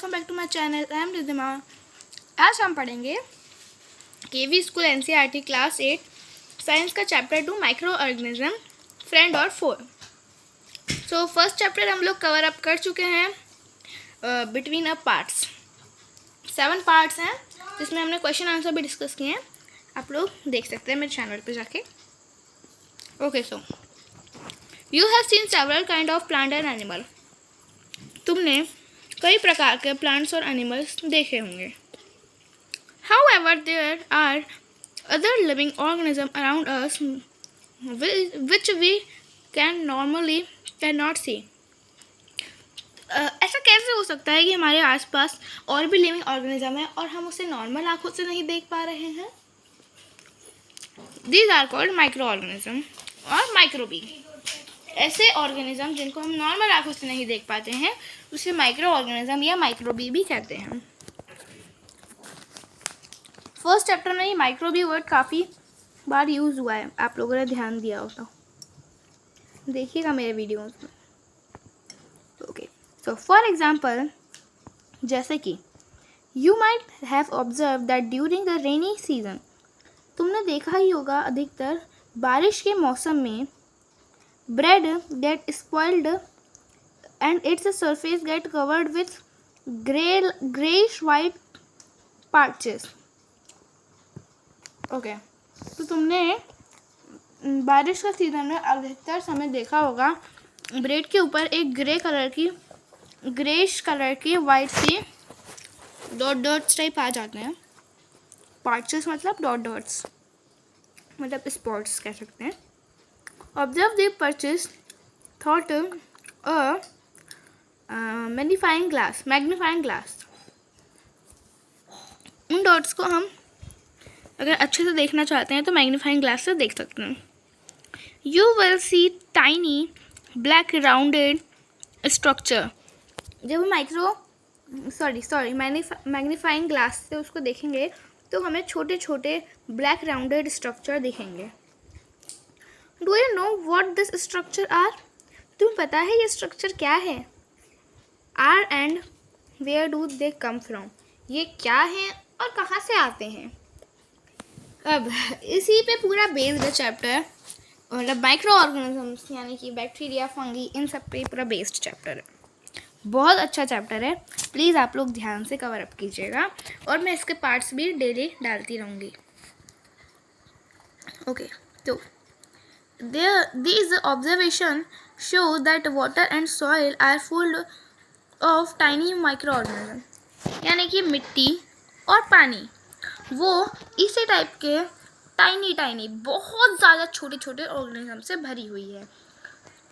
Welcome back to my channel. I am Riddhima. आज हम पढ़ेंगे KV school NCERT class 8 science का चैप्टर 2 माइक्रो ऑर्गेनिज्म फ्रेंड और foe. So first chapter हम लोग कवर अप कर चुके हैं बिटवीन अ पार्ट्स। 7 पार्ट्स हैं जिसमें हमने क्वेश्चन आंसर भी डिस्कस किए हैं। आप लोग देख सकते हैं मेरे चैनल पे जाके। Okay, so you have seen several kind of plant and animal. तुमने कई प्रकार के प्लांट्स और एनिमल्स देखे होंगे। However, there are other living organisms around us which we cannot see. ऐसा कैसे हो सकता है कि हमारे आसपास और भी लिविंग ऑर्गेनिज्म है और हम उसे नॉर्मल आंखों से नहीं देख पा रहे हैं? These are called micro organism और माइक्रोबी। ऐसे ऑर्गेनिज्म जिनको हम नॉर्मल आंखों से नहीं देख पाते हैं उसे माइक्रो ऑर्गेनिज्म या माइक्रोबी भी कहते हैं। फर्स्ट चैप्टर में ही माइक्रोबी वर्ड काफ़ी बार यूज़ हुआ है, आप लोगों ने ध्यान दिया होगा, देखिएगा मेरे वीडियोस में। ओके, सो फॉर एग्जांपल, जैसे कि you might have observe that during the rainy season, तुमने देखा ही होगा अधिकतर बारिश के मौसम में bread get spoiled and its surface get covered with grayish white patches. Okay, तो तुमने बारिश का सीजन में अधिकतर समय देखा होगा ब्रेड के ऊपर एक ग्रेइश कलर की वाइट सी डॉट्स टाइप आ जाते हैं। पैचेस मतलब डॉट्स मतलब स्पॉट्स कह सकते हैं। Observe the purchase thought a magnifying glass. उन डॉट्स को हम अगर अच्छे से देखना चाहते हैं तो मैग्नीफाइंग ग्लास से देख सकते हैं। You will see tiny black rounded structure. जब हम मैग्नीफाइंग ग्लास से उसको देखेंगे तो हमें छोटे छोटे ब्लैक राउंडेड स्ट्रक्चर दिखेंगे। Do you know what this structure are? तुम्हें पता है ये स्ट्रक्चर क्या है? Are and where do they come from? ये क्या है और कहाँ से आते हैं? अब इसी पे पूरा बेस्ड चैप्टर, मतलब माइक्रो ऑर्गेनिजम्स यानी कि बैक्टीरिया, फंगी, इन सब पे पूरा बेस्ड चैप्टर है। बहुत अच्छा चैप्टर है, प्लीज़ आप लोग ध्यान से कवर अप कीजिएगा और मैं इसके पार्ट्स भी डेली डालती रहूँगी। ओके, तो these observations show that water and soil are full of tiny microorganisms. यानी कि मिट्टी और पानी वो इसी टाइप के टाइनी बहुत ज़्यादा छोटे छोटे ऑर्गेनिज्म से भरी हुई है।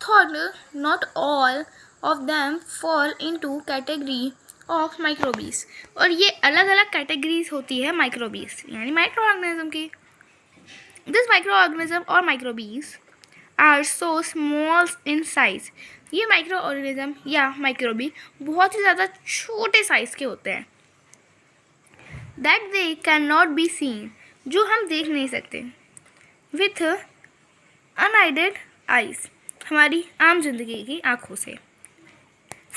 Third, not all of them fall into category of microbes. और ये अलग अलग कैटेगरीज होती है माइक्रोबीज यानी माइक्रो ऑर्गेनिज्म की। This microorganism or microbes are so small in size. ये माइक्रो ऑर्गेनिज्म या माइक्रोबी बहुत ही ज़्यादा छोटे साइज़ के होते हैं। That they cannot be seen, जो हम देख नहीं सकते। With unaided eyes, हमारी आम जिंदगी की आँखों से।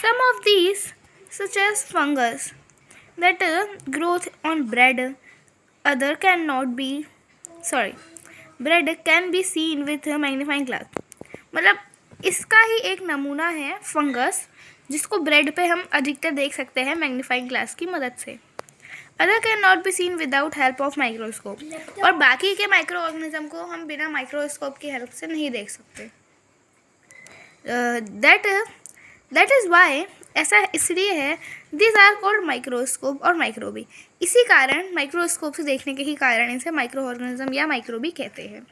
Some of these, such as fungus, that growth on bread, other cannot be, bread can be seen with magnifying glass. मतलब इसका ही एक नमूना है फंगस, जिसको ब्रेड पे हम अधिकतर देख सकते हैं मैग्नीफाइंग ग्लास की मदद से। Other can not be seen without help of microscope. और बाकी के माइक्रो ऑर्गेनिज्म को हम बिना माइक्रोस्कोप की हेल्प से नहीं देख सकते। दैट इज़ वाई, ऐसा इसलिए है, दिस आर कॉल्ड माइक्रोस्कोप और माइक्रोबी। इसी कारण माइक्रोस्कोप से देखने के ही कारण इसे माइक्रो ऑर्गेनिज्म या माइक्रोबी कहते हैं।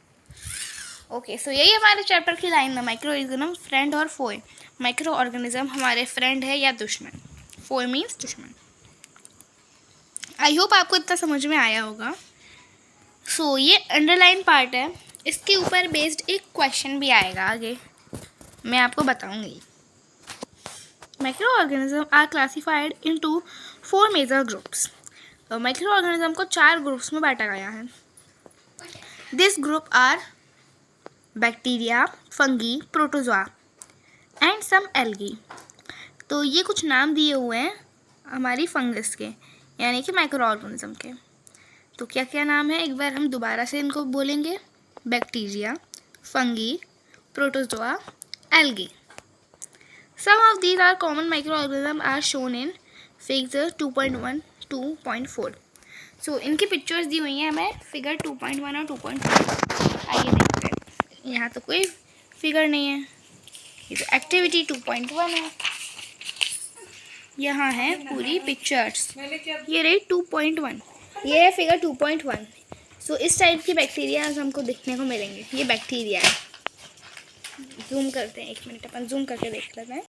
ओके, सो यही हमारे चैप्टर की लाइन है, माइक्रो ऑर्गेनिज्म फ्रेंड और फोय। माइक्रो ऑर्गेनिज्म हमारे फ्रेंड है या दुश्मन, फोय मीन्स दुश्मन। आई होप आपको इतना समझ में आया होगा। सो ये अंडरलाइन पार्ट है, इसके ऊपर बेस्ड एक क्वेश्चन भी आएगा आगे, मैं आपको बताऊँगी। Microorganisms are classified into 4 major groups. Microorganism को 4 ग्रुप्स में बांटा गया है। This group are bacteria, fungi, protozoa and some algae. तो ये कुछ नाम दिए हुए हैं, हमारी फंगस के, यानी कि माइक्रो ऑर्गेनिज्म के। तो क्या क्या नाम है, एक बार हम दोबारा से इनको बोलेंगे। Bacteria, fungi, protozoa, algae. Some of these are common microorganisms are shown in figure 2.1, 2.4. So इनकी पिक्चर्स दी हुई हैं हमें फिगर 2.1 और 2.4। आइए देखते हैं। यहाँ तो कोई फिगर नहीं है, ये तो एक्टिविटी 2.1 है। यहाँ है पूरी पिक्चर्स, ये रही 2.1, ये है फिगर 2.1। सो इस टाइप की बैक्टीरिया हमको देखने को मिलेंगे। ये बैक्टीरिया है। जूम करते हैं, 1 मिनट अपन जूम करके देख लेते हैं।